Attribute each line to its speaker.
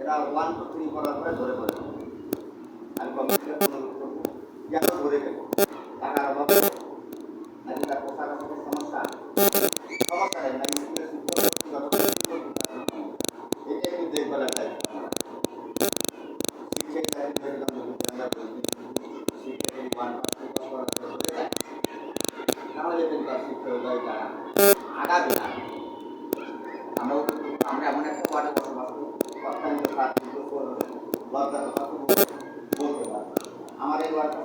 Speaker 1: এটা 1 2 3 করার পরে ধরে ধরে আমি কম্পিউটার অনুরোধ করবো যেন ধরে দেবো টাকার অভাবে নাকি তার পোশাক আশাকের সমস্যা সমস্যা নেই নাকি স্কুলের এটা একটু দেখভালের দায়িত্ব তাহলে কিন্তু তার শিক্ষকতা আগাবে না। আমরা এমন একটা ওয়ার্ডে বসবাস করি অত্যন্ত লজ্জার কথা বলতে পারি আমার এই ওয়ার্ডটা